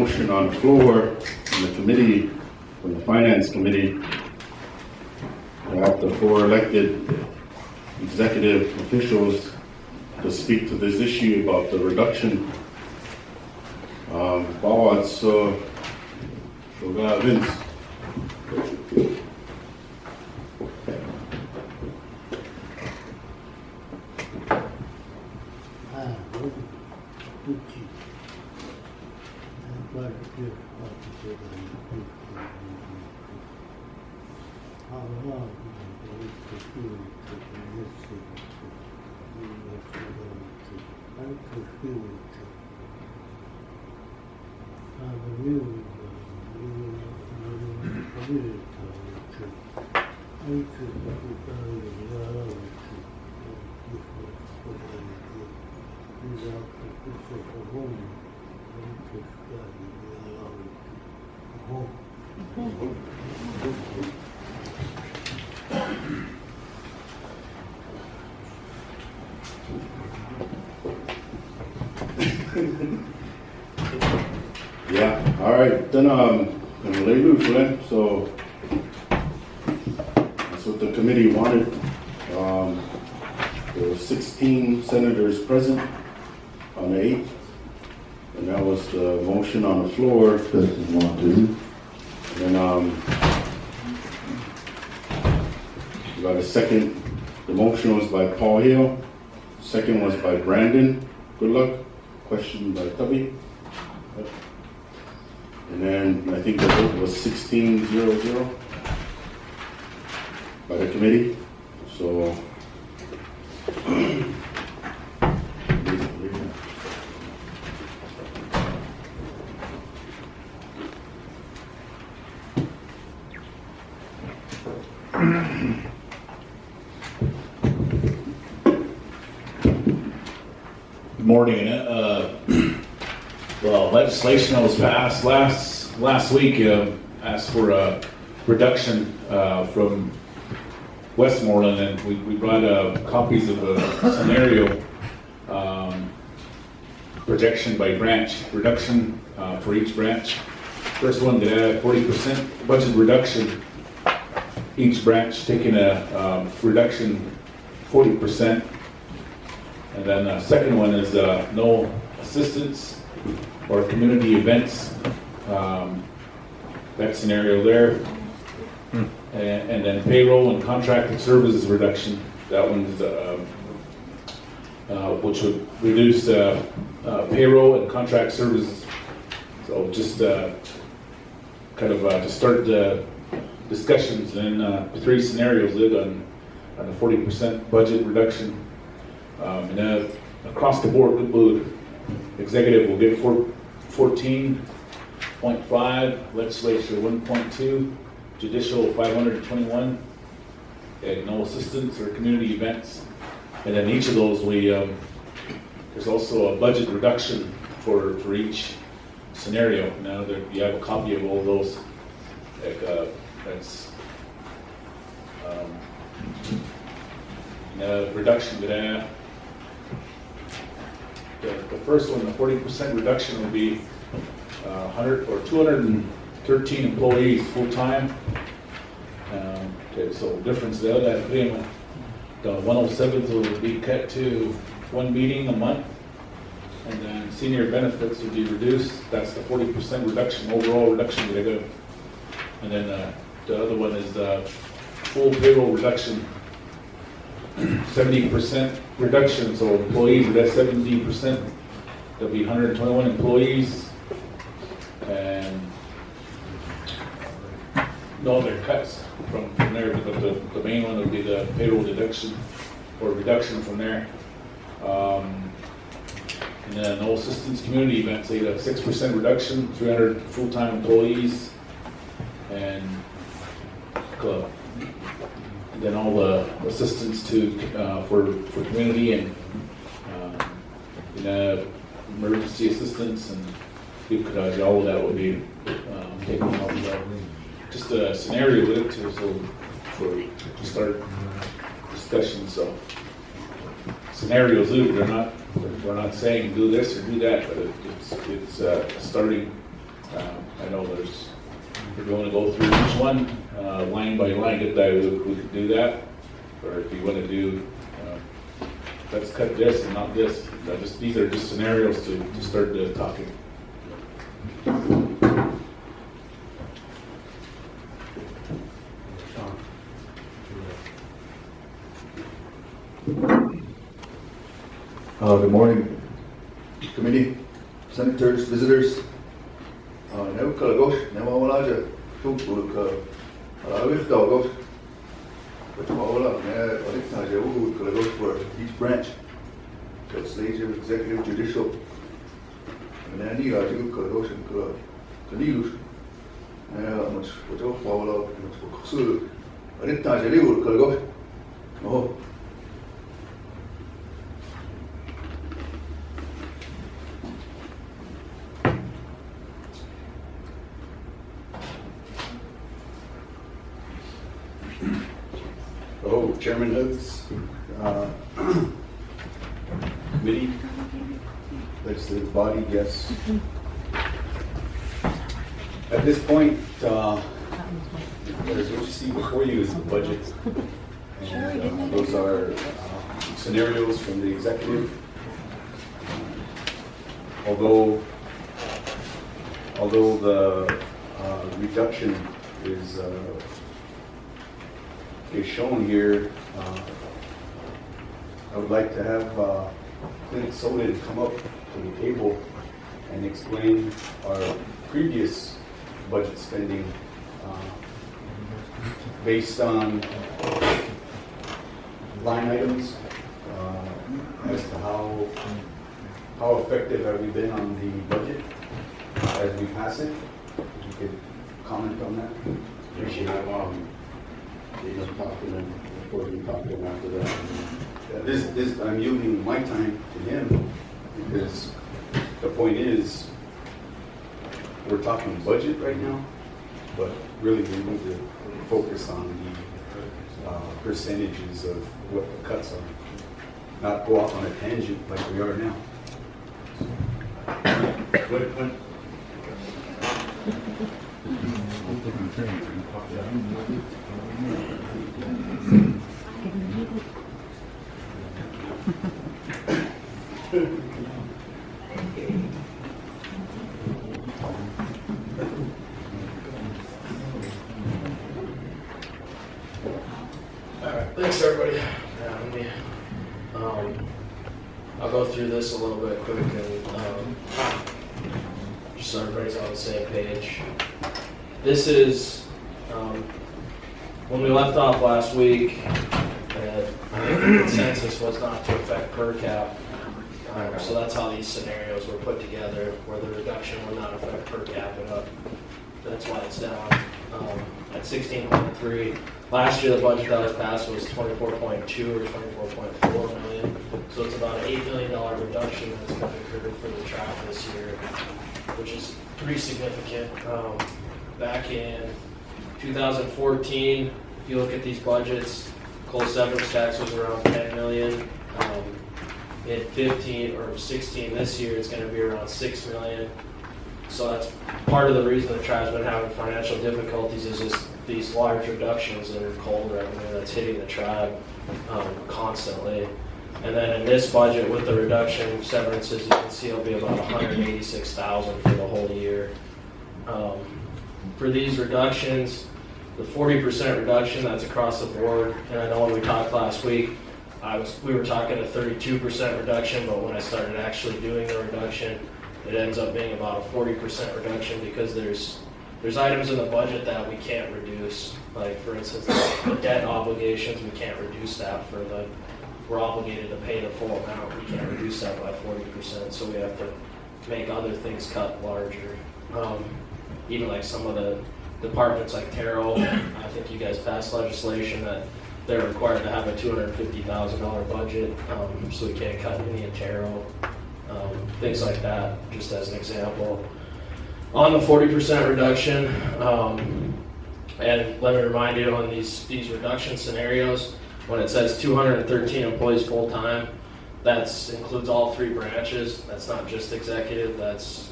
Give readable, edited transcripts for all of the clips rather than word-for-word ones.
motion on the floor in the committee, from the Finance Committee, to have the 4 elected executive officials to speak to this issue about the reduction. Vince. Yeah, all right, then I'm gonna lay loose, man. So that's what the committee wanted. There were 16 senators present on the 8th, and that was the motion on the floor. This is 1, 2. And then we got a second. The motion was by Paul Hill. Second was by Brandon. Good luck. Question by Tubby. And then I think the vote was 16-0-0 by the committee. So Good morning. Well, legislation that was passed last week asked for a reduction from Westmoreland, and we brought copies of a scenario projection by branch, reduction for each branch. First one, that 40% budget reduction. Each branch taking a reduction 40%. And then the second one is no assistance or community events. That scenario there. And then payroll and contracted services reduction. That one's which would reduce payroll and contract services. So just kind of to start the discussions, and then 3 scenarios on the 40% budget reduction. And across the board, executive will get 14.5, legislature 1.2, judicial 521, and no assistance or community events. And then each of those, there's also a budget reduction for each scenario. Now you have a copy of all those. That's reduction that the first one, the 40% reduction would be 100 or 213 employees full time. Okay, so difference there, that being the 107th will be cut to 1 meeting a month, and then senior benefits would be reduced. That's the 40% reduction, overall reduction that I got. And then the other one is full payroll reduction. 70% reduction, so employees, that's 70%. There'll be 121 employees, and no other cuts from there, but the main one would be the payroll deduction or reduction from there. And then no assistance community events, they had a 6% reduction, 300 full-time employees, and then all the assistance to for community and emergency assistance and Kudaji, all of that will be taken off. Just a scenario with it to start discussion. So scenarios, we're not saying do this or do that, but it's starting I know if you want to go through each one, line by line, we could do that. Or if you want to do, let's cut this and not this. These are just scenarios to start talking. Good morning, committee, senators, visitors. Now Kalagos, now Awalaja, Tulka, Alawis, but Awala, Alitaja, Kalagos for each branch. Legislative, executive, judicial. And then you got to Kalagos and Kalilus. Much what Awala, much for Kusur. Alitaja, Kalagos. Oh. Chairman Hoods, committee, legislative body, yes. At this point, what you see before you is the budget. And, those are scenarios from the executive. Although the reduction is shown here, I would like to have Clint Solid come up to the table and explain our previous budget spending based on line items as to how effective have we been on the budget as we pass it. If you could comment on that. Appreciate it. He's talking and before we talk to him after that. I'm yielding my time to him because the point is we're talking budget right now, but really we need to focus on the percentages of what the cuts are, not go off on a tangent like we are now. Alright, thanks everybody. I'll go through this a little bit quick and just so everybody's on the same page. This is when we left off last week, the consensus was not to affect per cap. So that's how these scenarios were put together, where the reduction would not affect per capita. That's why it's down at 16.3. Last year, the budget that was passed was 24.2 or 24.4 million. So it's about an $8 million reduction that's going to occur for the trial this year, which is pretty significant. Back in 2014, if you look at these budgets, coal severance tax was around 10 million. In 15 or 16 this year, it's going to be around 6 million. So that's part of the reason the tribe's been having financial difficulties is just these large reductions in coal revenue that's hitting the tribe constantly. And then in this budget with the reduction severances, you can see it'll be about 186,000 for the whole year. For these reductions, the 40% reduction, that's across the board. And I know when we talked last week, we were talking a 32% reduction, but when I started actually doing the reduction, it ends up being about a 40% reduction because there's items in the budget that we can't reduce. Like for instance, the debt obligations, we can't reduce that we're obligated to pay the full amount. We can't reduce that by 40%, so we have to make other things cut larger. Even like some of the departments like Terrell, I think you guys passed legislation that they're required to have a $250,000 budget, so we can't cut any of Terrell. Things like that, just as an example. On the 40% reduction, and let me remind you on these reduction scenarios, when it says 213 employees full-time, that includes all three branches. That's not just executive, that's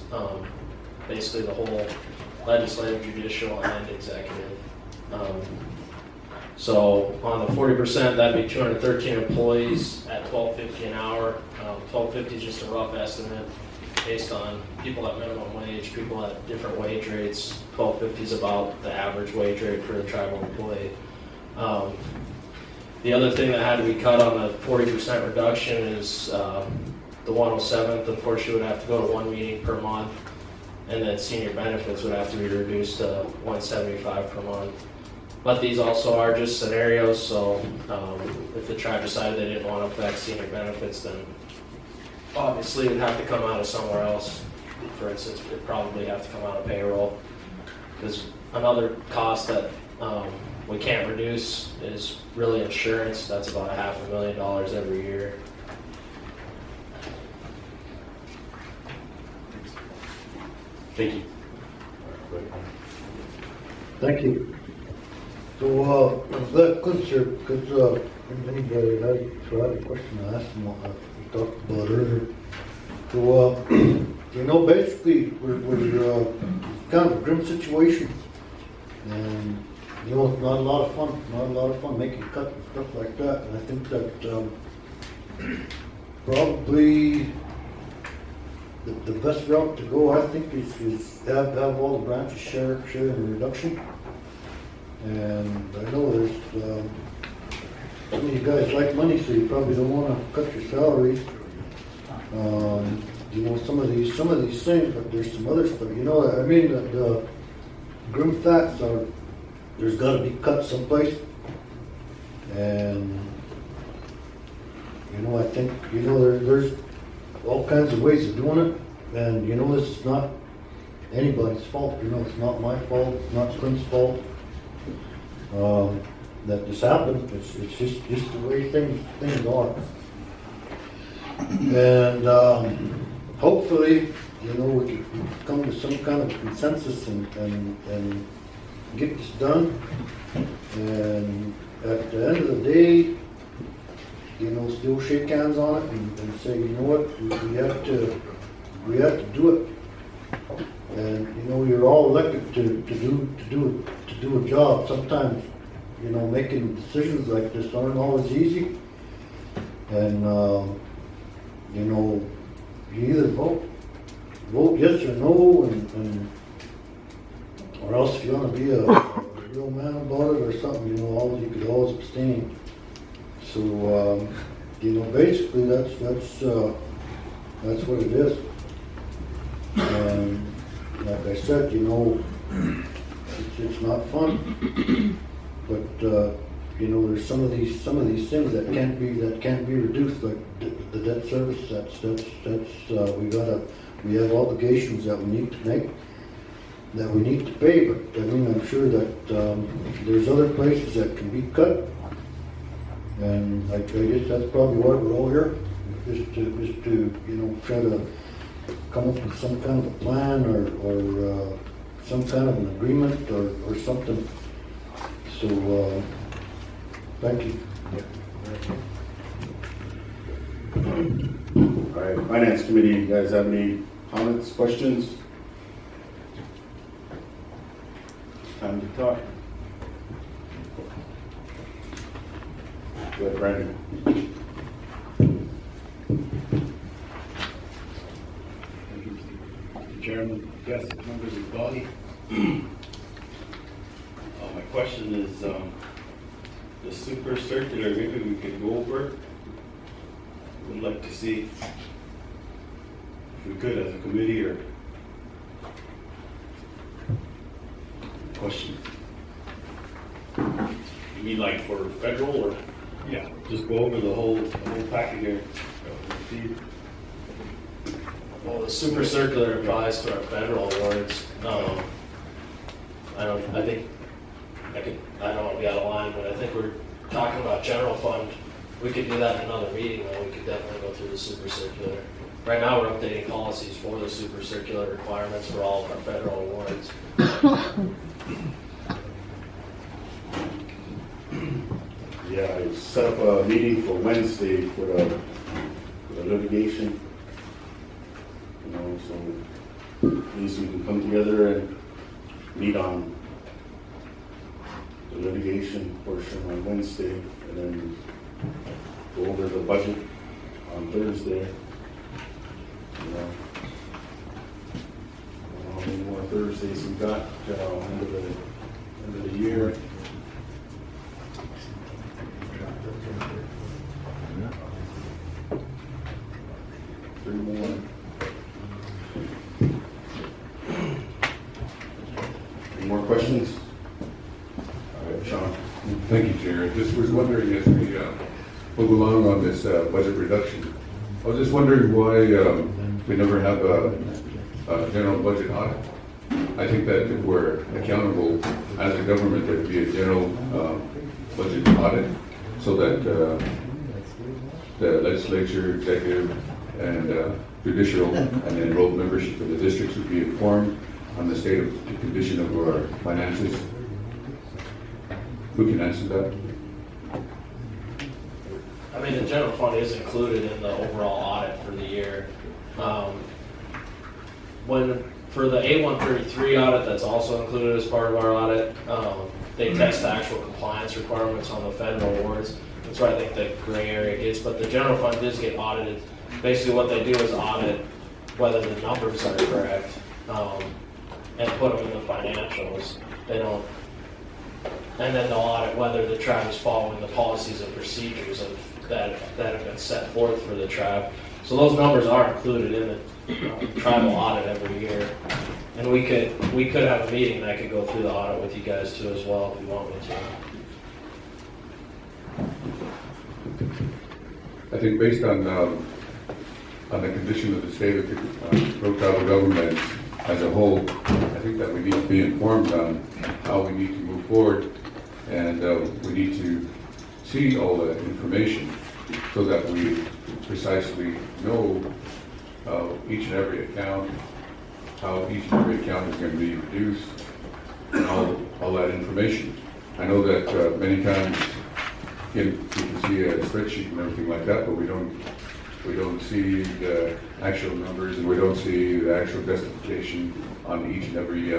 basically the whole legislative, judicial, and executive. So on the 40%, that'd be 213 employees at $12.50 an hour. $12.50 is just a rough estimate based on people at minimum wage, people at different wage rates. $12.50 is about the average wage rate for a tribal employee. The other thing that had to be cut on the 40% reduction is the 107th. Of course, you would have to go to one meeting per month, and then senior benefits would have to be reduced to 175 per month. But these also are just scenarios, so if the tribe decided they didn't want to affect senior benefits, then obviously it would have to come out of somewhere else. For instance, it would probably have to come out of payroll. Because another cost that we can't reduce is really insurance. That's about $500,000 every year. Thank you. Thank you. So, that good, sir, because anybody had a question I asked them, we talked about earlier. So, you know, basically, we're kind of a grim situation. And, you know, it's not a lot of fun making cuts and stuff like that. And I think that probably the best route to go, I think, is have all the branches share in the reduction. And I know there's some of you guys like money, so you probably don't want to cut your salaries. You know, some of these things, but there's some other stuff. You know, I mean, the grim facts are there's got to be cut someplace. And you know, I think there's all kinds of ways of doing it. And you know, this is not anybody's fault. You know, it's not my fault. It's not Clint's fault. That this happened. It's just the way things are. And hopefully, you know, we can come to some kind of consensus and get this done. And at the end of the day, you know, still shake hands on it and say, you know what, we have to do it. And you know, you're all elected to do a job. Sometimes, you know, making decisions like this aren't always easy. And you know, you either vote yes or no, and or else if you want to be a real man about it or something, you know, you could always abstain. So you know, basically that's what it is. And like I said, you know, it's not fun, but you know, there's some of these things that can't be reduced, like the debt service. That's we have obligations that we need to make, that we need to pay. But I mean, I'm sure that there's other places that can be cut, and I guess that's probably why we're all here, is to you know, try to come up with some kind of a plan or some kind of an agreement or something. So thank you. All right, Finance Committee, you guys have any comments, questions? Time to talk. Go ahead, Brandon. Mr. Chairman, guests, members of the body. My question is, the super circular, maybe we could go over. Would like to see if we could as a committee or question. You mean like for federal or? Yeah, just go over the whole packet here. Well, the super circular applies to our federal awards. I don't want to be out of line, but I think we're talking about general fund. We could do that in another meeting, though. We could definitely go through the super circular. Right now, we're updating policies for the super circular requirements for all of our federal awards. Yeah, I set up a meeting for Wednesday for the litigation. You know, so at least we can come together and meet on the litigation portion on Wednesday, and then go over the budget on Thursday. You know, I don't know how many more Thursdays we got, end of the year. Three more. Any more questions? All right, Sean. Thank you, Chair. Just was wondering as we move along on this budget reduction, I was just wondering why we never have a general budget audit. I think that if we're accountable as a government, there would be a general budget audit so that the legislature, executive, and judicial and enrolled membership of the districts would be informed on the state of the condition of our finances. Who can answer that? I mean, the general fund is included in the overall audit for the year. For the A133 audit, that's also included as part of our audit. They test the actual compliance requirements on the federal awards. That's where I think the gray area gets, but the general fund does get audited. Basically what they do is audit whether the numbers are correct, and put them in the financials. They don't, and then they'll audit whether the tribe is following the policies and procedures that have been set forth for the tribe. So those numbers are included in the tribal audit every year. And we could have a meeting and I could go through the audit with you guys too as well if you want me to. I think based on the condition of the state of the Crow tribal government as a whole, I think that we need to be informed on how we need to move forward, and we need to see all the information so that we precisely know each and every account, how each and every account is going to be reduced, and all that information. I know that many times you can see a spreadsheet and everything like that, but we don't see the actual numbers, and we don't see the actual justification on each and every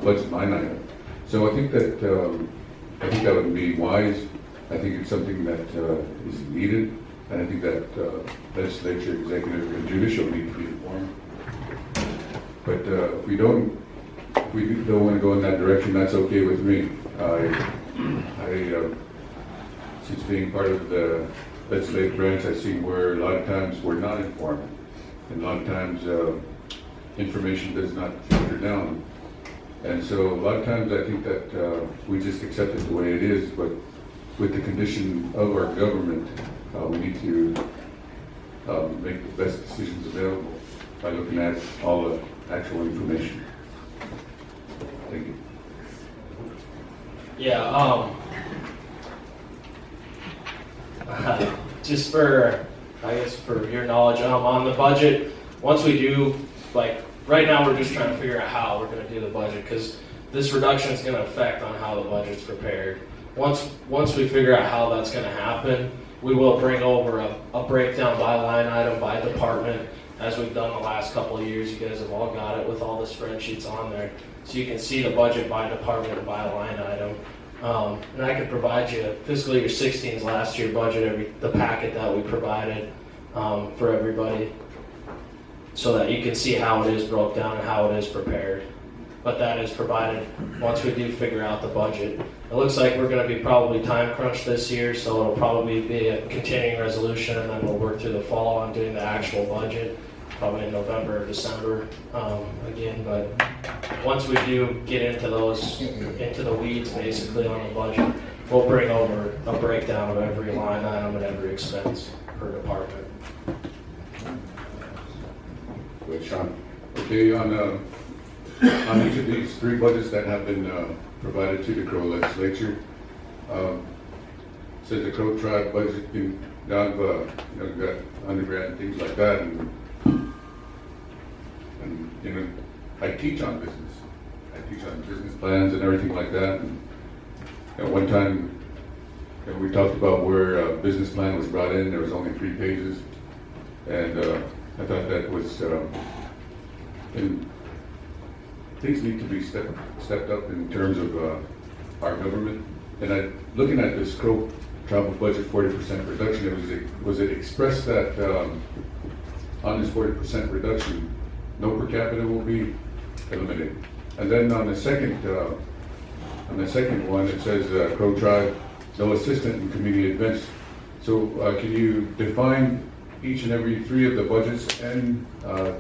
budget line item. So I think that would be wise. I think it's something that is needed, and I think that legislature, executive, and judicial need to be informed. But if we don't want to go in that direction, that's okay with me. Since being part of the legislative branch, I've seen where a lot of times we're not informed, and a lot of times information does not filter down. And so a lot of times I think that we just accept it the way it is, but with the condition of our government, we need to make the best decisions available by looking at all the actual information. Thank you. Yeah, just for, I guess for your knowledge, on the budget, once we do, like, right now we're just trying to figure out how we're gonna do the budget, because this reduction is gonna affect on how the budget's prepared. Once we figure out how that's gonna happen, we will bring over a breakdown by line item, by department, as we've done the last couple of years. You guys have all got it with all the spreadsheets on there. So you can see the budget by department and by line item. And I can provide you fiscal year 16's last year budget, the packet that we provided for everybody, so that you can see how it is broke down and how it is prepared. But that is provided once we do figure out the budget. It looks like we're going to be probably time crunched this year, so it'll probably be a continuing resolution, and then we'll work through the fall on doing the actual budget, probably in November or December again. But once we do get into the weeds basically on the budget, we'll bring over a breakdown of every line item and every expense per department. Good, Sean. Okay, on each of these three budgets that have been provided to the Crow legislature, says the Crow tribe budget being down, got undergrad and things like that, and I teach on business. I teach on business plans and everything like that. And at one time, we talked about where a business plan was brought in. There was only 3 pages, and I thought that was and things need to be stepped up in terms of our government. And looking at this travel budget 40% reduction, was it expressed that on this 40% reduction, no per capita will be eliminated? And then on the second one, it says Crow Tribe, no assistant in community events. So can you define each and every three of the budgets and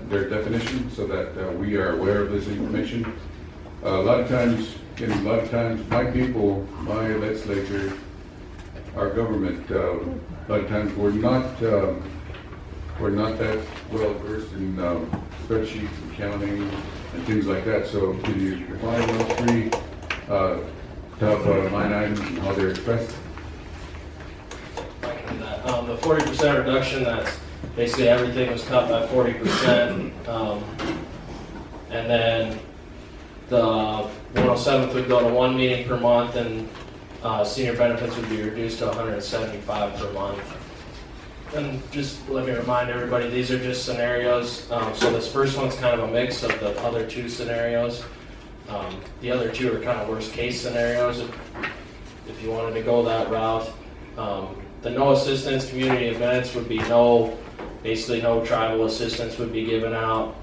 their definition so that we are aware of this information? A lot of times, my people, my legislature, our government, a lot of times we're not that well versed in spreadsheets and counting and things like that. So can you define those three top line items and how they're expressed? I can do that. The 40% reduction, that's basically everything was cut by 40%. And then the 107th would go to 1 meeting per month, and senior benefits would be reduced to 175 per month. And just let me remind everybody, these are just scenarios. So this first one's kind of a mix of the other two scenarios. The other two are kind of worst case scenarios if you wanted to go that route. The no assistance community events would be basically no tribal assistance would be given out.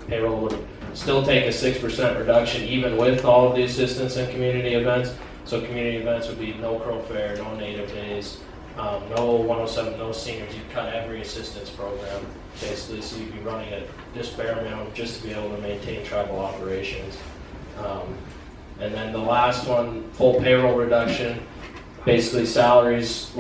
Payroll would still take a 6% reduction even with all of the assistance in community events. So community events would be no Crow Fair, no Native Days, no 107, no seniors. You'd cut every assistance program basically, so you'd be running at just bare minimum just to be able to maintain tribal operations. And then the last one, full payroll reduction. Basically salaries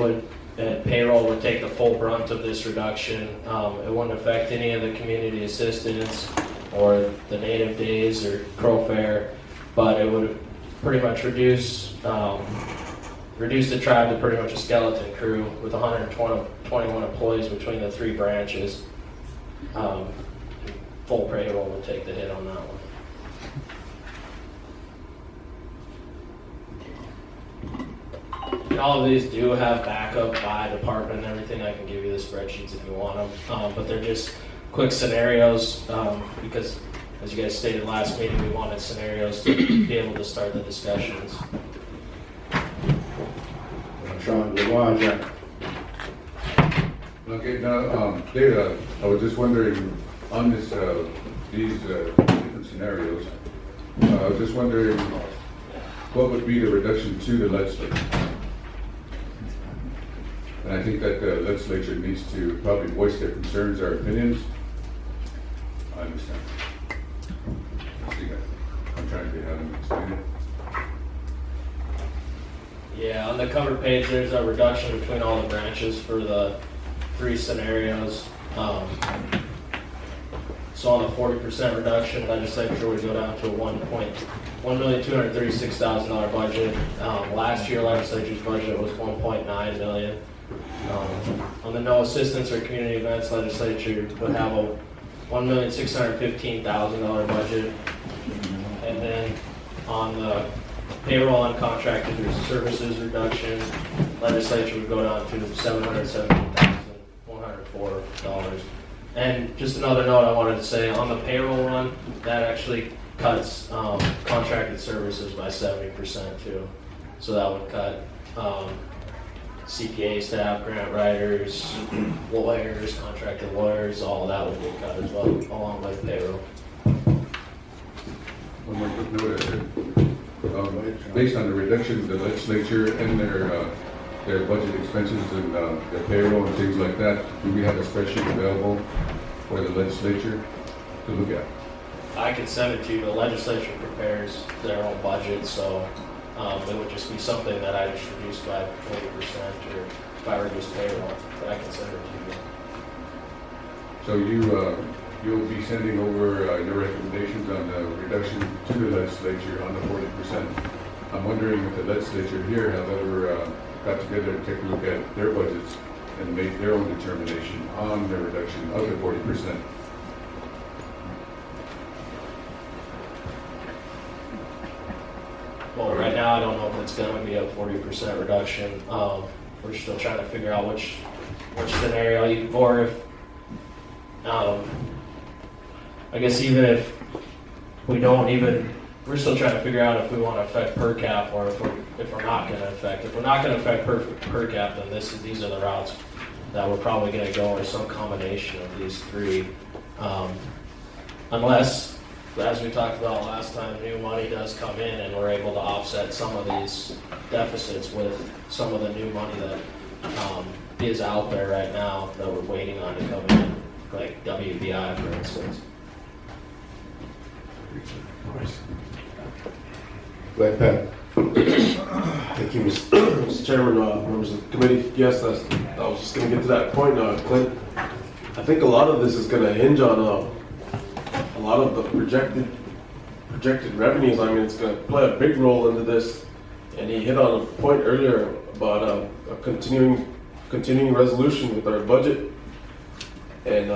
payroll would take the full brunt of this reduction. It wouldn't affect any of the community assistance or the Native Days or Crow Fair, but it would pretty much reduce the tribe to pretty much a skeleton crew with 121 employees between the three branches. Full payroll would take the hit on that one. And all of these do have backup by department and everything. I can give you the spreadsheets if you want them, but they're just quick scenarios because, as you guys stated last meeting, we wanted scenarios to be able to start the discussions. Sean, go on, Jack. Okay, now, Dave, I was just wondering on these different scenarios, I was just wondering what would be the reduction to the legislature? And I think that the legislature needs to probably voice their concerns or opinions. I understand. I'm trying to have them explain it. Yeah, on the cover page, there's a reduction between all the branches for the three scenarios. So on the 40% reduction, legislature would go down to a $1,236,000 budget. Last year, legislature's budget was $1.9 million. On the no assistance or community events, legislature would have a $1,615,000 budget. And then on the payroll and contracted services reduction, legislature would go down to $717,104. And just another note I wanted to say, on the payroll run, that actually cuts contracted services by 70% too. So that would cut CPA staff, grant writers, lawyers, contracted lawyers, all of that would get cut as well, along with payroll. One more quick note. Based on the reduction of the legislature and their budget expenses and their payroll and things like that, do we have a spreadsheet available for the legislature to look at? I can send it to you. The legislature prepares their own budget, so it would just be something that I just reduced by 40% or if I reduce payroll, but I can send it to you. So you'll be sending over your recommendations on the reduction to the legislature on the 40%. I'm wondering if the legislature here have ever got together and take a look at their budgets and make their own determination on the reduction of the 40%. Well, right now I don't know if it's going to be a 40% reduction. We're still trying to figure out which scenario, or if I guess even if we don't even, we're still trying to figure out if we want to affect per cap or if we're not going to affect. If we're not going to affect per cap, then these are the routes that we're probably going to go, or some combination of these three. Unless, as we talked about last time, new money does come in and we're able to offset some of these deficits with some of the new money that is out there right now that we're waiting on to come in, like WBI, for instance. Go ahead, Pat. Thank you, Mr. Chairman, members of the committee. Yes, I was just going to get to that point, Clint. I think a lot of this is going to hinge on a lot of the projected revenues. I mean, it's going to play a big role into this. And he hit on a point earlier about a continuing resolution with our budget. And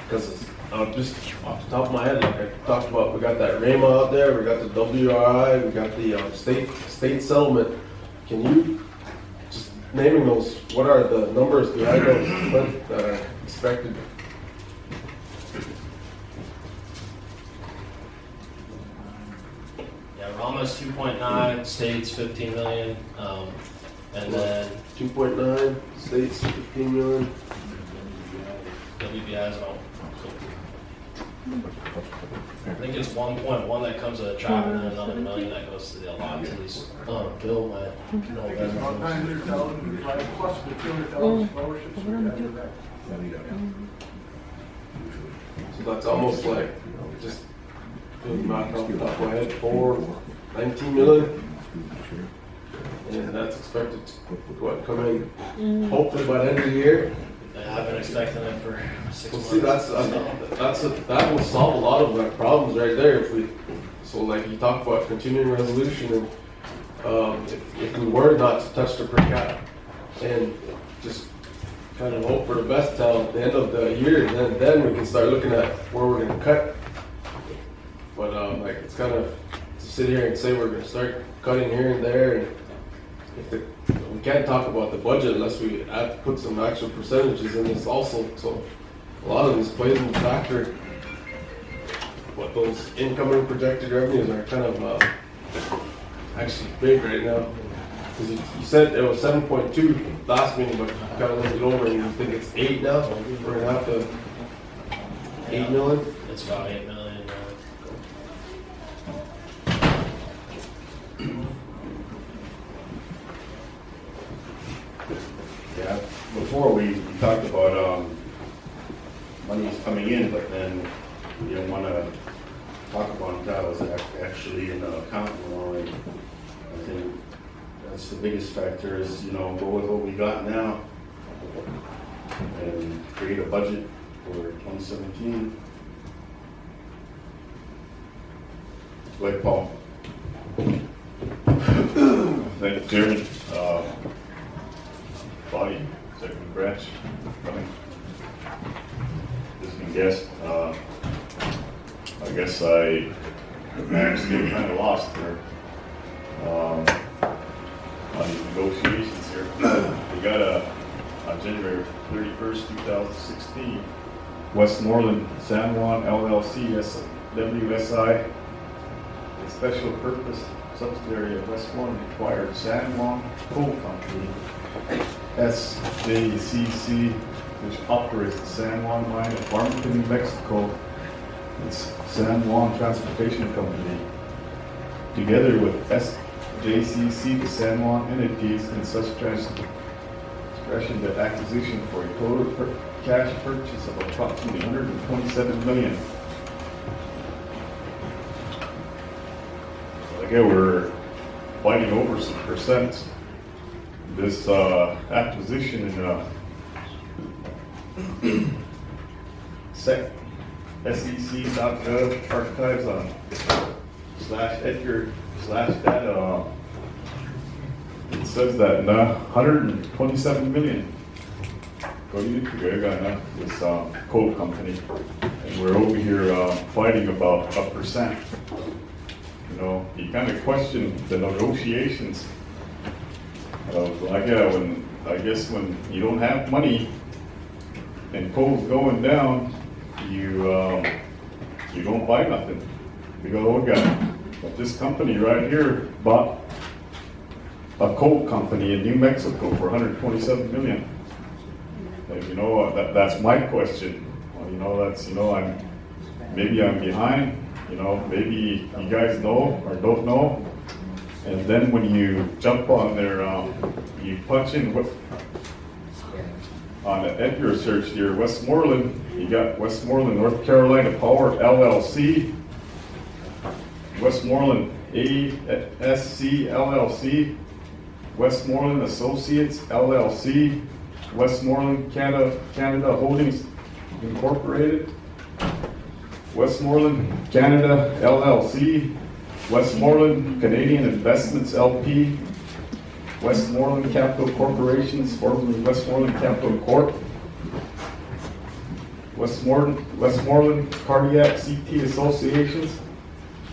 because just off the top of my head, like I talked about, we got that RAMA out there, we got the WRI, we got the state settlement. Can you just naming those? What are the numbers behind those that are expected? Yeah, Rama's 2.9, states 15 million, and then 2.9, states 15 million. WBI is about, I think it's 1.1 that comes to the tribe, and then another million that goes to the allotment. At least Bill might know better. About 900,000 plus the 200,000 scholarships we had direct. So that's almost like, just doing math off the top of my head, 19 million. And that's expected to come in hopefully by the end of the year. I've been expecting it for 6 Well, months. see, that will solve a lot of our problems right there. So like you talked about continuing resolution, and if we were not to touch the per cap and just kind of hope for the best till the end of the year, then we can start looking at where we're going to cut. But like it's kind of to sit here and say we're going to start cutting here and there, and we can't talk about the budget unless we put some actual percentages in this also. So a lot of this plays in the factor. What those incoming projected revenues are kind of actually big right now. Because you said it was 7.2 last meeting, but you kind of looked it over and you think it's 8 now. We're gonna have to 8 million. It's about 8 million. Yeah, before we talked about money's coming in, but then we didn't want to talk about that was actually in the account. And I think that's the biggest factor is, go with what we got now and create a budget for 2017. Go ahead, Paul. Thank you, Chairman. Body, executive branch, coming. Visiting guest. I guess I actually kind of lost there on these negotiations here. We got on January 31st, 2016, Westmoreland San Juan LLC, WSI, a special purpose subsidiary of Westmoreland acquired San Juan Coal Company, SJCC, which operates the San Juan mine at Farmington, New Mexico. It's San Juan Transportation Company. Together with SJCC, the San Juan entities in such expression the acquisition for a total cash purchase of approximately $127 million. Again, we're fighting over some percent. This acquisition in Sept, SEC.gov archives on /Edgar/data. It says that 127 million. This coal company, and we're over here fighting about a percent. You kind of question the negotiations. When you don't have money and coal's going down, you don't buy nothing. You go, okay, but this company right here bought a coal company in New Mexico for 127 million. And you know, that's my question. Well, you know, that's, you know, maybe I'm behind, you know, maybe you guys know or don't know. And then when you jump on their, you punch in what, on the Edgar search here, Westmoreland, you got Westmoreland North Carolina Power LLC, Westmoreland ASC LLC, Westmoreland Associates LLC, Westmoreland Canada Holdings Incorporated, Westmoreland Canada LLC, Westmoreland Canadian Investments LP, Westmoreland Capital Corporations, formerly Westmoreland Capital Corp, Westmoreland Cardiac CT Associations.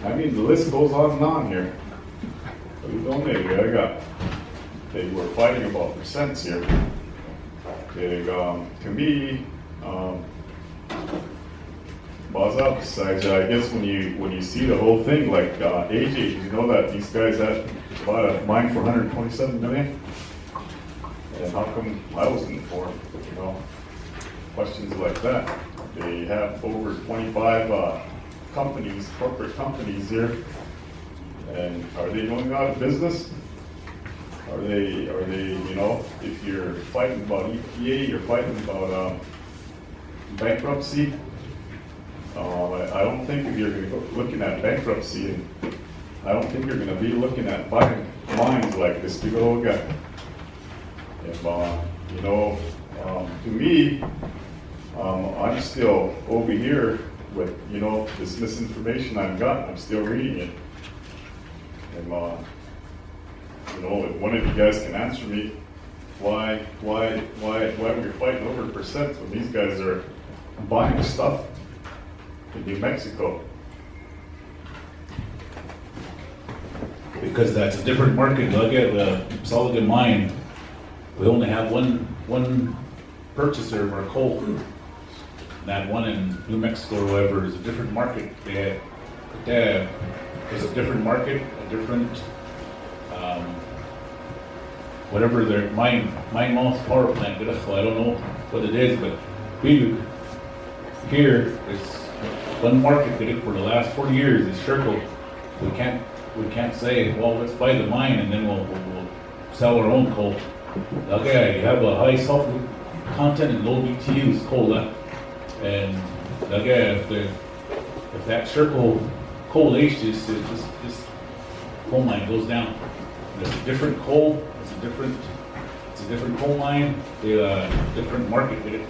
I mean, the list goes on and on here. But you don't know, they were fighting about percents here. To me, buzz up. Besides, I guess when you see the whole thing, like AJ, you know that these guys had bought a mine for 127 million, and how come I wasn't informed? You know, questions like that. They have over 25 companies, corporate companies here, and are they going out of business? Are they, you know, if you're fighting about EPA, you're fighting about bankruptcy. I don't think if you're looking at bankruptcy, and I don't think you're going to be looking at buying mines like this big old guy. If, you know, to me, I'm still over here with, you know, this misinformation I've got. I'm still reading it. And, you know, if one of you guys can answer me why we're fighting over percents when these guys are buying stuff in New Mexico. Because that's a different market. Look at the Sullivan mine. We only have one purchaser of our coal. And that one in New Mexico or whatever is a different market. There's a different market, a different whatever their mine mouth power plant. I don't know what it is, but we here is one market for the last 40 years is Circle. We can't say, well, let's buy the mine and then we'll sell our own coal. Okay, you have a high sulfur content and low BTUs coal, and okay, if that Circle coal ages, this coal mine goes down. There's a different coal. It's a different coal mine. The different market with it.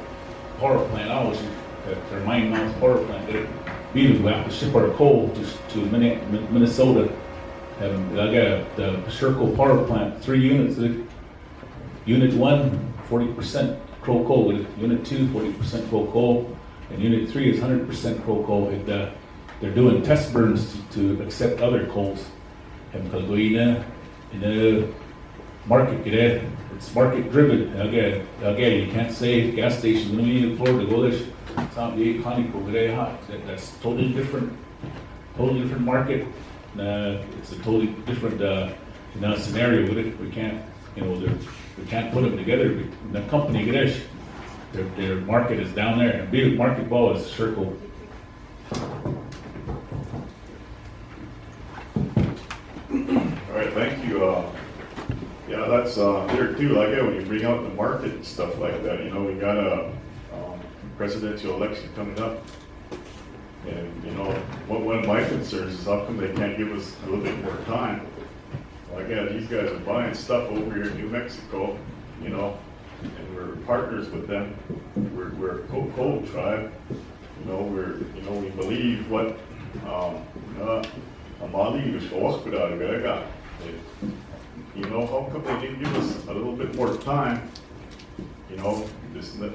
Power plant, obviously, their mine mouth power plant. We have to ship our coal to Minnesota. And the Circle power plant, 3 units. Unit 1, 40% crow coal. Unit 2, 40% crow coal. And Unit 3 is 100% crow coal. They're doing test burns to accept other coals. And in the market, it's market driven. Again, you can't say gas stations, we don't need a floor to go there. It's not the that's totally different market. It's a totally different scenario with it. We can't, we can't put them together. The company, their market is down there. And big market ball is Circle. All right, thank you. Yeah, that's there too. Like when you bring out the market and stuff like that, we got a presidential election coming up, and one of my concerns is how come they can't give us a little bit more time? Like these guys are buying stuff over here in New Mexico, and we're partners with them. We're a coal tribe. We believe what Amali was how come they didn't give us a little bit more time?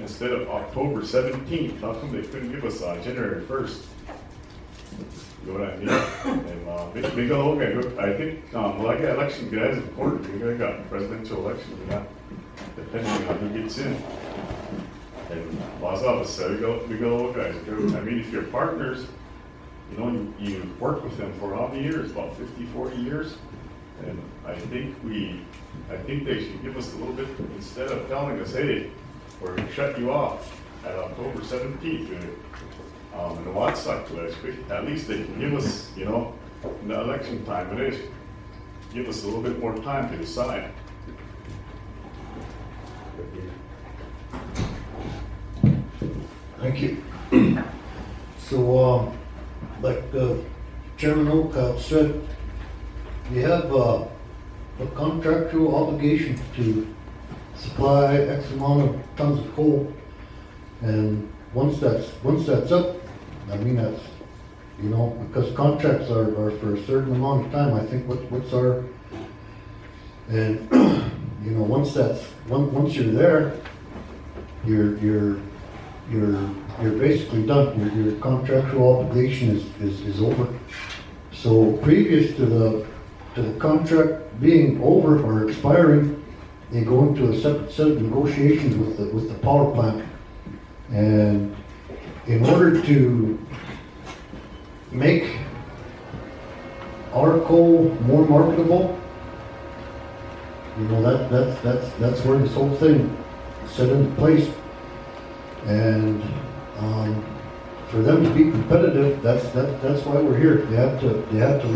Instead of October 17th, how come they couldn't give us January 1st? You know what I mean? And big look, I think election guys is important. We got presidential election, depending on who gets in. And Las Vegas said, we go, guys, I mean, if you're partners, you know, you work with them for how many years, about 50, 40 years? And I think they should give us a little bit, instead of telling us, hey, we're gonna shut you off at October 17th, in the Watsock pledge, at least they can give us, you know, in the election time it is, give us a little bit more time to decide. Thank you. So, like Chairman Oakhouse said, you have a contractual obligation to supply X amount of tons of coal, and once that's up, I mean, that's, you know, because contracts are for a certain amount of time. I think what's our, and you know, once you're there, you're basically done. Your contractual obligation is over. So previous to the contract being over or expiring, they go into a separate set of negotiations with the power plant. And in order to make our coal more marketable, you know, that's where this whole thing is set into place. And for them to be competitive, that's why we're here. They have to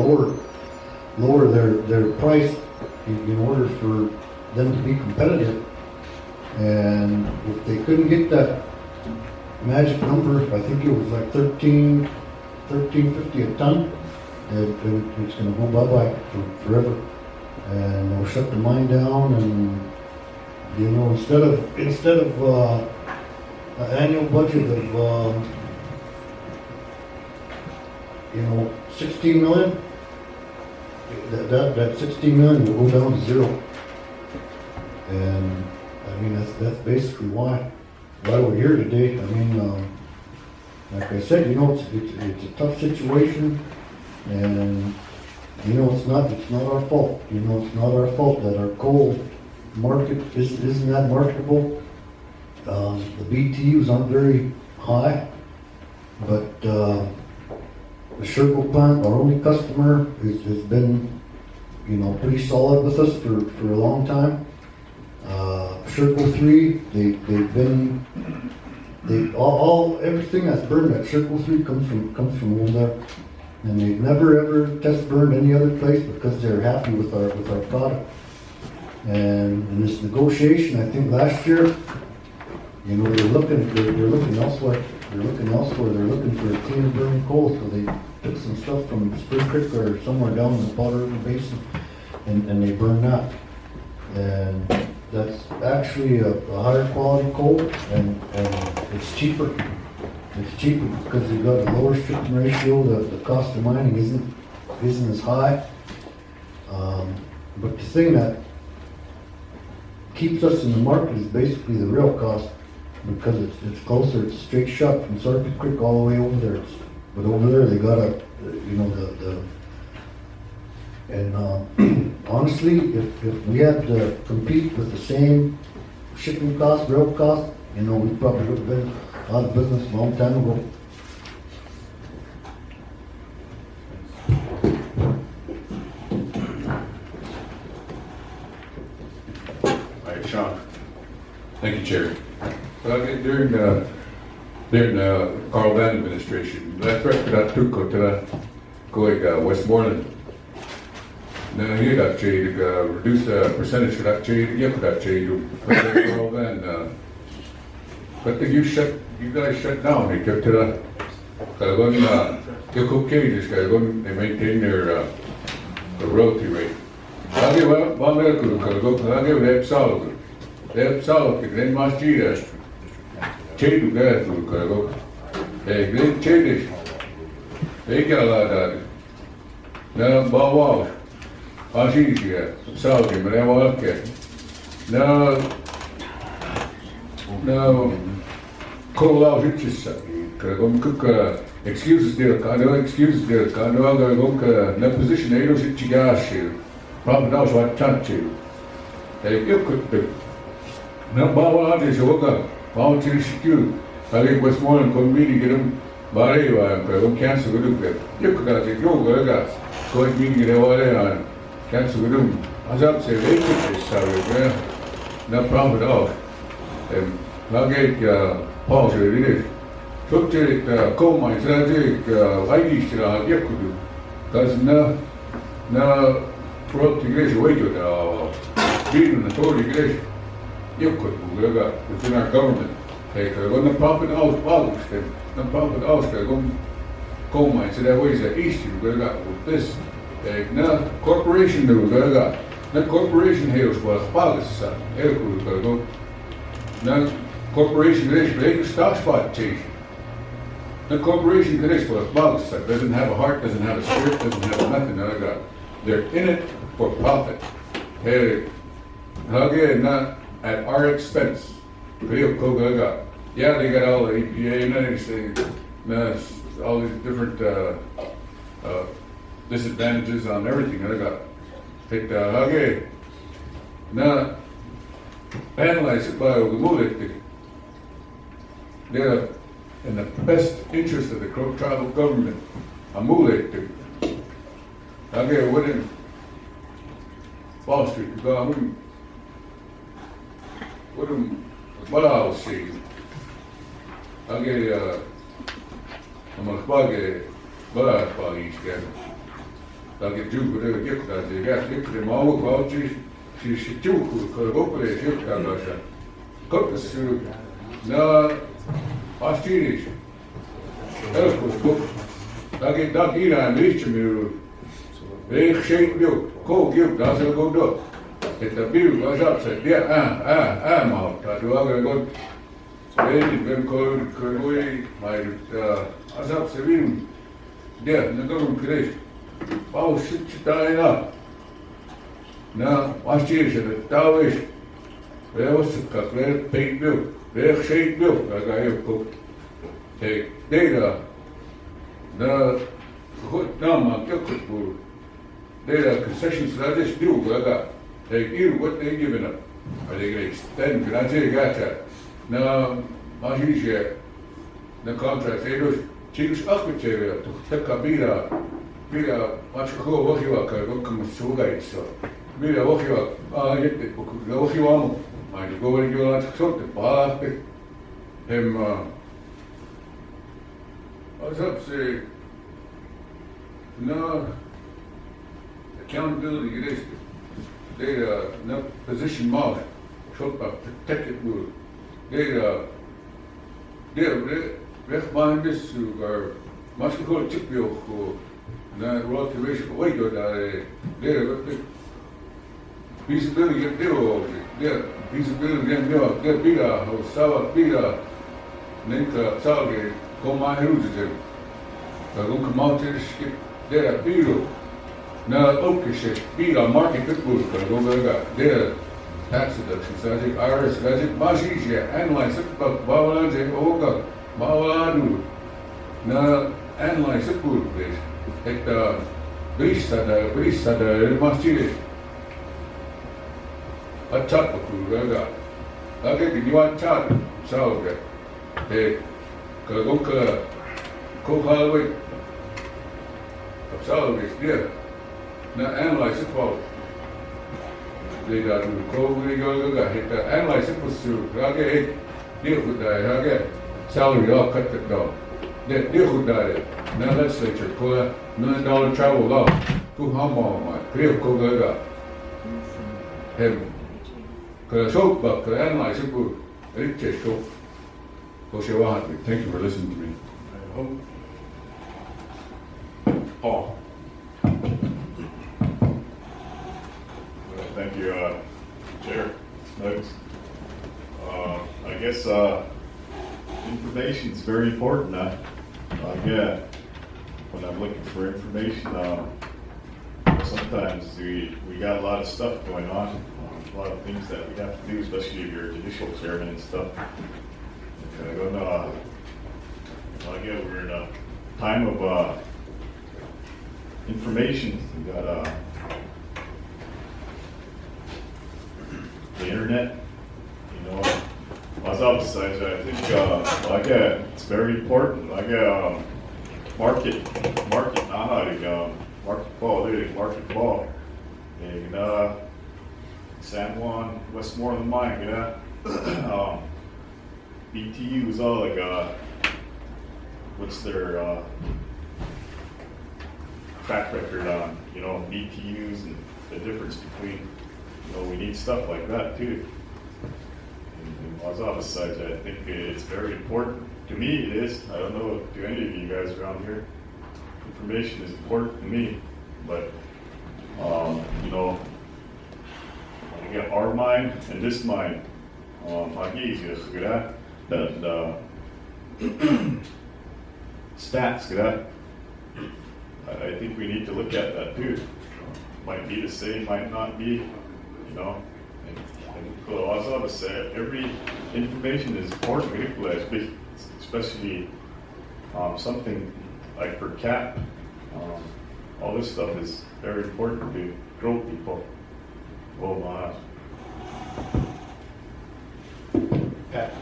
lower their price in order for them to be competitive. And if they couldn't get that magic number, I think it was like $13.50 a ton, it's going to go bye-bye forever. And they'll shut the mine down, and you know, instead of an annual budget of you know, 16 million, that 16 million will go down to zero. And I mean, that's basically why we're here today. I mean, like I said, you know, it's a tough situation, and you know, it's not our fault. You know, it's not our fault that our coal market isn't that marketable. The BTUs aren't very high, but the Sherco plant, our only customer, has been, you know, pretty solid with us for a long time. Sherco 3, they've been, everything that's burned at Sherco 3 comes from over there, and they've never ever test burned any other place because they're happy with our product. And in this negotiation, I think last year, you know, they're looking elsewhere. They're looking for a cleaner burning coal, so they took some stuff from Spring Creek or somewhere down in the Powder River Basin, and they burned that. And that's actually a higher quality coal, and it's cheaper. It's cheaper because you've got a lower stripping ratio. The cost of mining isn't as high. But the thing that keeps us in the market is basically the rail cost, because it's closer. It's a straight shot from Circuit Creek all the way over there. But over there they got you know, and honestly, if we had to compete with the same shipping cost, rail cost, you know, we probably would have been out of business a long time ago. All right, Sean. Thank you, Chair. During the Carl Van administration, that's right, that took going Westmoreland. Now here that change, reduce the percentage of that change, yeah, that change. Carl Van, but you guys shut down. They took to the Yoko cages. They maintain their the royalty rate. I give up. I give that solid. That solid. Then must cheat. Change guys will go. They change. They got a lot of that. Now, Bob Walsh. I see you solid, but I want to. Now, call out inches. Cook excuses there. Excuses there. I'm going to go position. They don't sit you guys here. Probably knows what to touch you. They could do. Now, Bob Walsh is okay. vamos a instituir, ali pues moran conmigo que não vai para não cansa o grupo, eu que cara que eu agora, comigo que não vai cansa o grupo, mas já se vê que sabe, né? Na prova da lá que pausa ele, só que como mais lá que vai distrair a tudo, das na própria igreja oito da vida na toda igreja, eu could within our government. When the profit aus August, the profit aus coal mines, so that way is that east you got with this. Now corporation do got. Now corporation here was August, now corporation is big stock spot change. The corporation today was August, doesn't have a heart, doesn't have a spirit, doesn't have nothing. They're in it for profit. Hey, again, not at our expense. Yeah, they got all the EPA and everything, all these different disadvantages on everything. I got it. Okay, now analyze it by the move. They're in the best interest of the Crow tribal government. A move. Okay, what in Wall Street? What I'll see. Okay, I'm a buggy, but I follow each guy. I'll get you whatever gift that they got. Gift them all about you. She too could go for a gift. I'm not sure. Cook the soup. No, I see it. That was good. I get that here and reach me. They shake you. Cold gift, that's a good dog. If the bill goes up, said, yeah, I'm out. I do other good. So they didn't could away my as up Seville. Yeah, the government creation. Oh, shit, dying up. Now, what's this? The Taoish. Where was the cut? Where paid bill? Where shake bill? I got you cook. Take data. The good numb, I took it for data concessions that I just do. I got. They give what they're giving up. Are they going to extend? Can I tell you, gotcha? Now, I usually the contract, they do chicos architecture to take a bira, much cool, what you are, come so guys. So, bira, what you are, I get it, what you want. I go and you want to talk to Bach, him, what's up, say, no, accountability, it is. They're not position mark, short of protected wood. They're behind this or much called chip bill for the relativation way to they're feasibility of bill, they're feasibility of bill, they're bigger, or sour bigger, Ninka Salgate, go my roots. They're going to come out to the skip, they're a beetle. Now, okay, be a market food because over there, tax deductions. I think IRS, I think Mashisha, analyze it, but Babalanje, Oga, Babaladu. Now, analyze the food, please. At the Brista, Masjid. A chat of food, I got. I get you want chat, so they cook Halloween. So, yeah. Now analyze it well. They got to go, hit that. Analyze it was to, okay, deal with that, okay. Salary, I'll cut that down. Then deal with that. Now legislature, pull a $1 million travel law. Too humble, my clear go gaga. Him. Because I soap, but analyze it good. It's just so. Thank you for listening to me. Paul. Thank you, Chair. Thanks. I guess information is very important. Yeah, when I'm looking for information, sometimes we got a lot of stuff going on, a lot of things that we have to do, especially if you're a judicial chairman and stuff. Again, we're in a time of information. We got the internet, what's up besides like, it's very important, like, market, naharig, market ball, and, San Juan, Westmoreland mine, BTU is all like, what's their, track record on, BTUs and the difference between, we need stuff like that too. And Wazaba sides, I think it's very important. To me, it is. I don't know to any of you guys around here. Information is important to me, but I get our mine and this mine. The stats, I think we need to look at that too. Might be the same, might not be, And said, every information is important, especially something like per cap. All this stuff is very important to grow people. Well, Pat?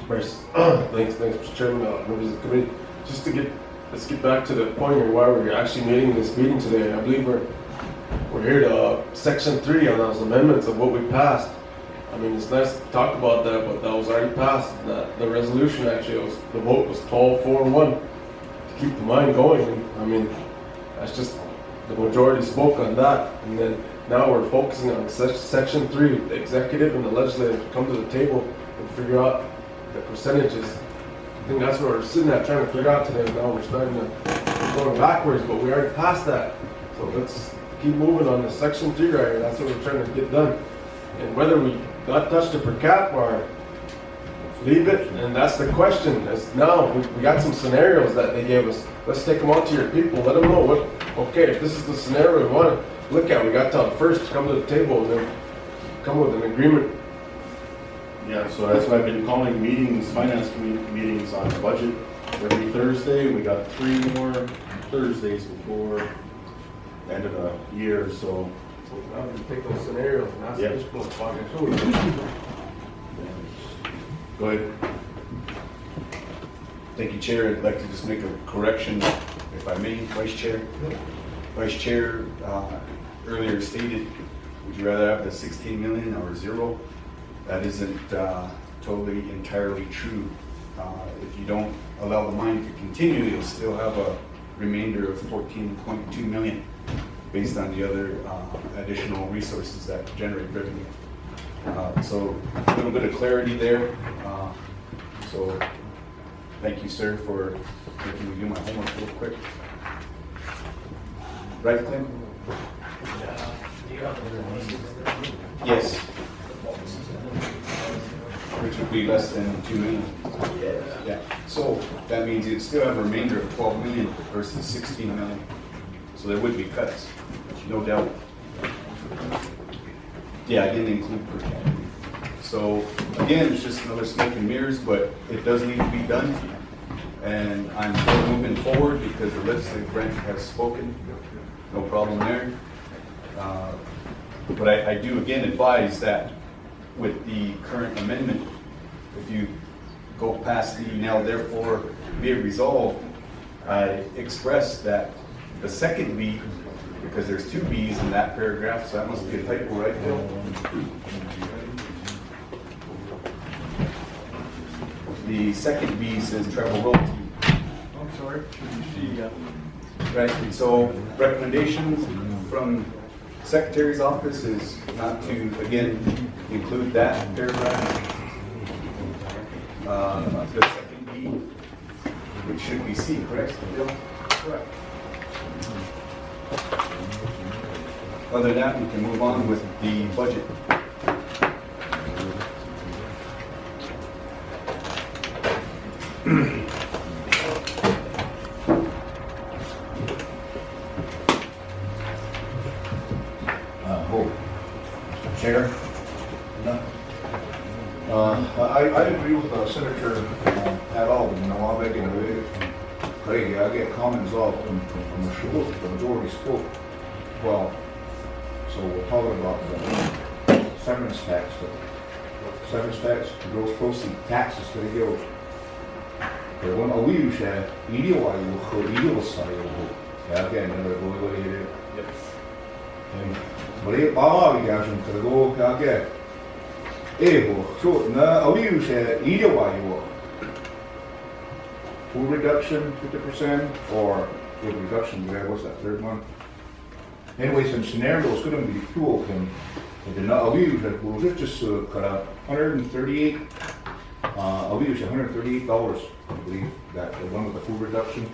Thanks, Mr. Chairman, members of the committee. Let's get back to the point here why we're actually meeting this meeting today. I believe we're here to Section 3 on those amendments of what we passed. I mean, it's nice to talk about that, but that was already passed. The resolution actually, the vote was 12-4-1 to keep the mine going. And, I mean, that's just the majority spoke on that. And then now we're focusing on Section 3, the executive and the legislative to come to the table and figure out the percentages. I think that's what we're sitting at trying to figure out today. Now we're starting to going backwards, but we already passed that. So let's keep moving on to Section 3 right here. That's what we're trying to get done. And whether we not touch the per cap or leave it, and that's the question. Now we got some scenarios that they gave us. Let's take them out to your people. Let them know okay, if this is the scenario we want to look at, we got till first to come to the table and then come with an agreement. Yeah, so that's why I've been calling meetings, finance committee meetings on budget every Thursday. We got 3 more Thursdays before the end of the year, so. So now we take those scenarios and ask Yep. this people talking Go ahead. Thank you, Chair. I'd like to just make a correction, if I may, Vice Chair. Vice Chair earlier stated, would you rather have the 16 million or 0? That isn't totally entirely true. If you don't allow the mine to continue, you'll still have a remainder of 14.2 million based on the other additional resources that generate revenue. So a little bit of clarity there. So thank you, sir, for making me do my homework real quick. Right, Clint? Yes. Which would be less than 2 million. Yeah. So that means you'd still have a remainder of 12 million versus 16 million. So there would be cuts, no doubt. Yeah, I didn't include per cap. So again, it's just another smoke and mirrors, but it does need to be done. And I'm still moving forward because the legislative branch has spoken. No problem there. But I do again advise that with the current amendment, if you go past the now therefore be it resolved, I express that the second B, because there's 2 B's in that paragraph, so that must be a typo right there. The second B says travel royalty. I'm sorry, should you see, Right, and so recommendations from Secretary's office is not to, again, include that paragraph. The second B, which should be C, correct? correct. Other than that, we can move on with the budget. Chair? I agree with Senator Pat Alden, I get away Craig, I get comments off from the majority spoke. Well, so we're talking about the severance tax, the gross proceed taxes to the guild. 그리고 위유세 이리와요 그 이리와사요 야게 내가 보고 이래 머리 마음이 가좀 그리고 야게 에고 저나 위유세 이리와요 full reduction 50% or full reduction what's that third one anyway some scenarios going to be two of them and then 위유세 was just got 138 $138, I believe, that the one with the food reduction.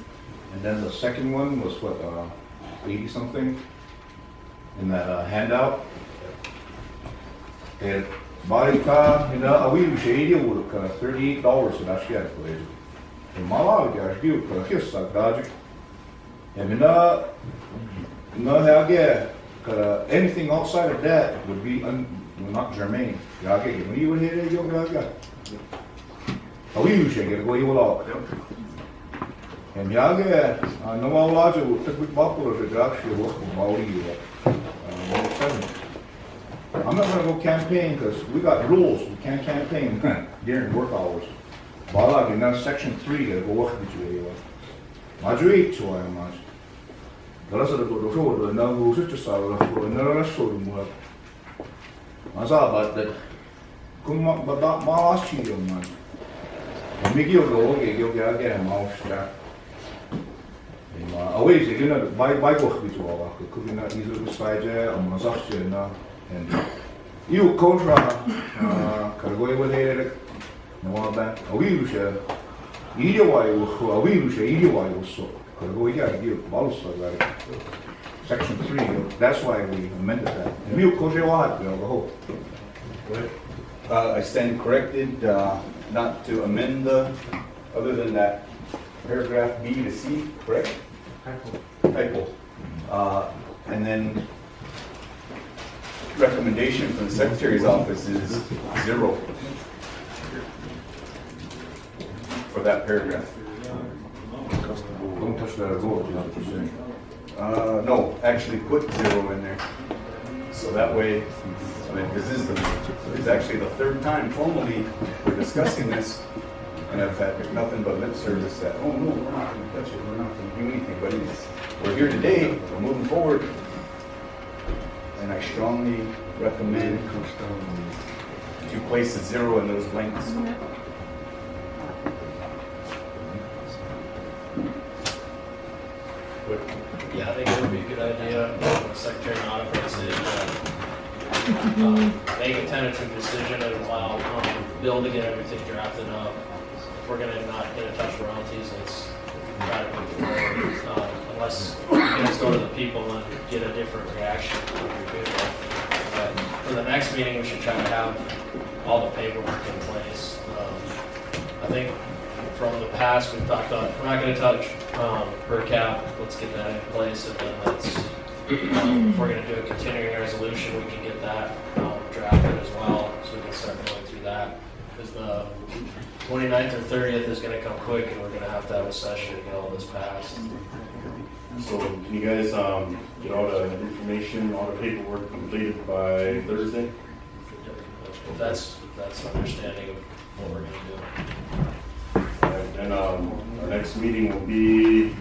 And then the second one was what, 80 something in that handout. And Marika, we use 80 would $38 in that shit, please. And Malawi guys do, because here's that dodgy. And no, anything outside of that would be not germane. When you would hit it, you'll get 위유세 그리고 이거라. 야게 너무 large technical popular actually work with I'm not going to go campaign because we got rules. We can't campaign during work hours. But now section 3 go work with you. 마주에 좋아요, 마주. 그래서 그 나 무슨 뜻으로 나 소리 뭐야. 맞아, 맞다. 그만 맞다 마시요, 마주. Miguel Rogue, eu quero que é mal já. A ways again, by book with all, cooking that easily beside you, on Mazachina, and you contra Cargoy with it, no one back. A wheel share, either way, a wheel share, either way, so Cargoy got you, Balsa, section 3, that's why we amended that. And you coach a lot, the whole. I stand corrected, not to amend other than that paragraph B to C, correct? Typo. And then recommendation from the Secretary's office is 0 for that paragraph. Don't touch that at all, you know what you're saying. No, actually put 0 in there. So that way, this is actually the third time formally we're discussing this, and I've had nothing but lip service that, oh no, we're not going to touch it, we're not going to do anything, but we're here today, we're moving forward, and I strongly recommend to place a 0 in those blanks. Yeah, I think it would be a good idea, Secretary Notifer to make a tentative decision and allow Bill to get everything drafted up. If we're gonna not gonna touch royalties, let's try to move forward. Unless you guys go to the people and get a different reaction, we're good. But for the next meeting, we should try to have all the paperwork in place. I think from the past, we've talked about, we're not gonna touch per cap, let's get that in place, and then let's, if we're gonna do a continuing resolution, we can get that drafted as well, so we can start going through that. Because the 29th or 30th is gonna come quick, and we're gonna have to have a session to get all this passed. So can you guys get all the information, all the paperwork completed by Thursday? If that's understanding of what we're gonna do. All right, and our next meeting will be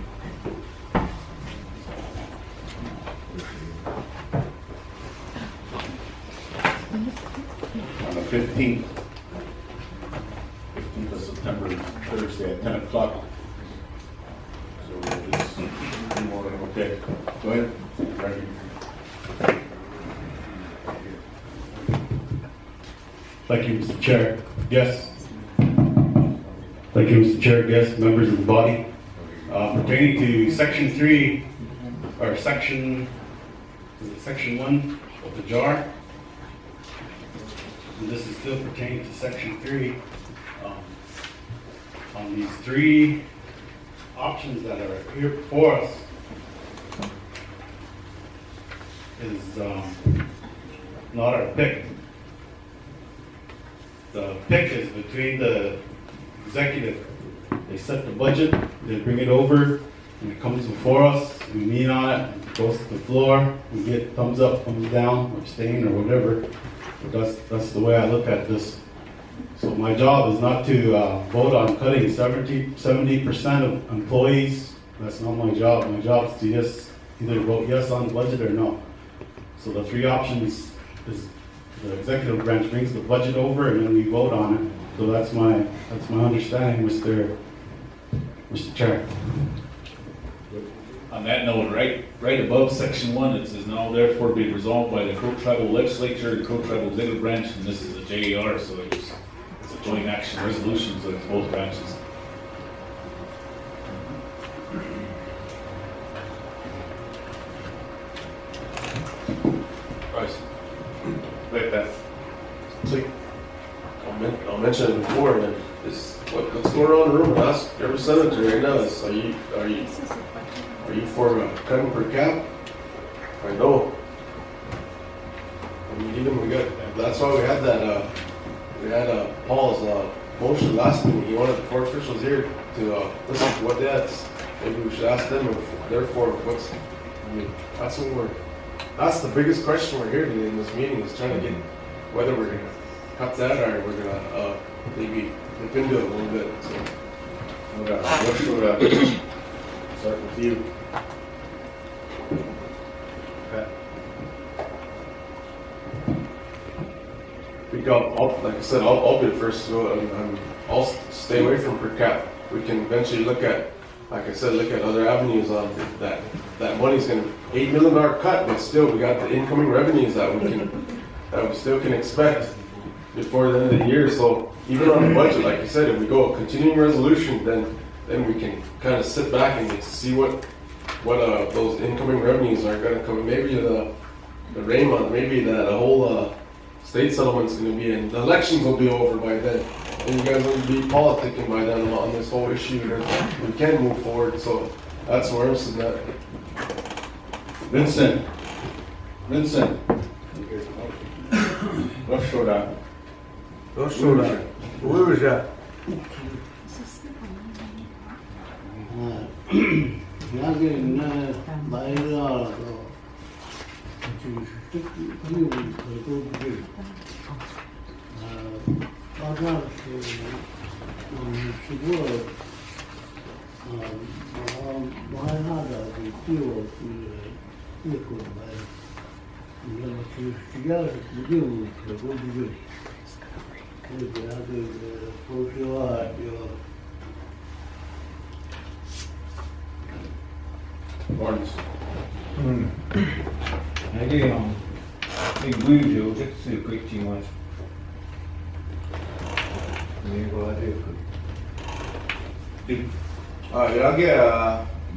on the 15th of September, Thursday at 10 o'clock. So we'll just do more. Okay, go ahead. Ready. Thank you, Mr. Chair. Yes. Thank you, Mr. Chair, guests, members of the body. Pertaining to Section 3, or Section 1 of the JAR, and this is still pertaining to Section 3, on these 3 options that are here before us, is not our pick. The pick is between the executive. They set the budget, they bring it over, and it comes before us, we meet on it, it goes to the floor, we get thumbs up, thumbs down, abstain, or whatever. But that's the way I look at this. So my job is not to vote on cutting 70% of employees. That's not my job. My job is to just either vote yes on the budget or no. So the three options is the executive branch brings the budget over and then we vote on it. So that's my understanding, Mr. Chair. On that note, right above section 1, it says now therefore be resolved by the Crow Tribal Legislature and Crow Tribal Executive Branch, and this is a JAR, so it's a joint action resolution, so it's both branches. Right. Like that. So, I'll mention it before, and is what's going on in the room, and ask every senator right now is, are you for cutting per cap? I know. I mean, even we got, that's why we had that, Paul's, motion last meeting. He wanted the four officials here to, listen to what that's. Maybe we should ask them if therefore that's the biggest question we're here today in this meeting, is trying to get whether we're gonna cut that or we're gonna, maybe dip into it a little bit, so. Start with you. I think like I said, I'll be the first to go. I'll stay away from per cap. We can eventually look at, like I said, look at other avenues on that. That money's gonna, $8 million cut, but still we got the incoming revenues that we still can expect before the end of the year. So even on the budget, like you said, if we go a continuing resolution, then we can kind of sit back and see what those incoming revenues are gonna come. Maybe the rain month, maybe that whole state settlement's gonna be in. The elections will be over by then, and you guys will be politicking by then on this whole issue. We can move forward, so that's where I'm sitting at. Vincent. Rush Showdown. Where was that? Lawrence.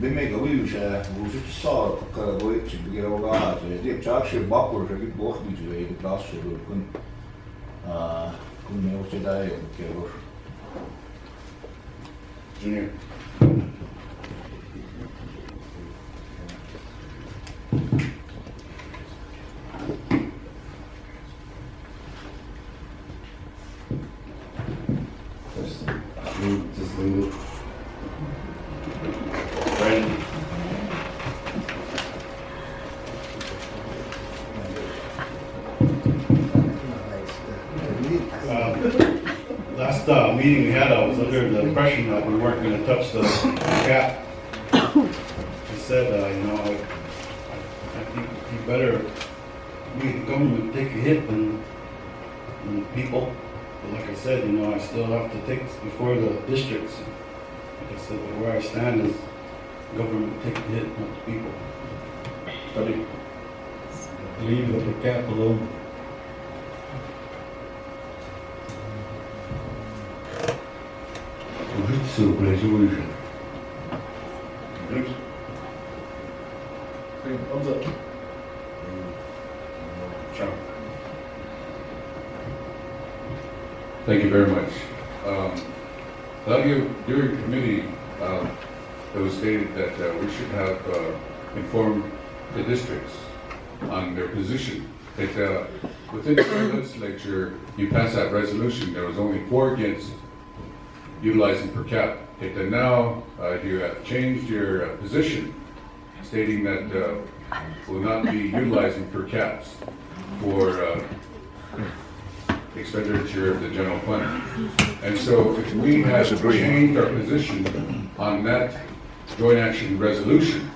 Bimega ujušē, būs viņš sāra, kādā goiči, bija jau gāzi, ja tiek čākšie bakuri, ka grib bohbīču veidu prasu, kun jau cedāja, kierošu. Junior. Just leave it. Brandon. Last meeting we had, I was under the impression that we weren't going to touch the cap. I said, I think we better, we the government take a hit than the people. But like I said, I still have to take this before the districts. Like I said, where I stand is government take the hit, not the people. Buddy. Leave the cap alone. Resolution. Thumbs up. Trump. Thank you very much. During committee, it was stated that we should have informed the districts on their position. That within the legislature, you passed that resolution, there was only 4 against utilizing per cap. That now you have changed your position, stating that will not be utilizing per caps for expenditure of the general fund. And so if we have Disagree. changed our position on that joint action resolution,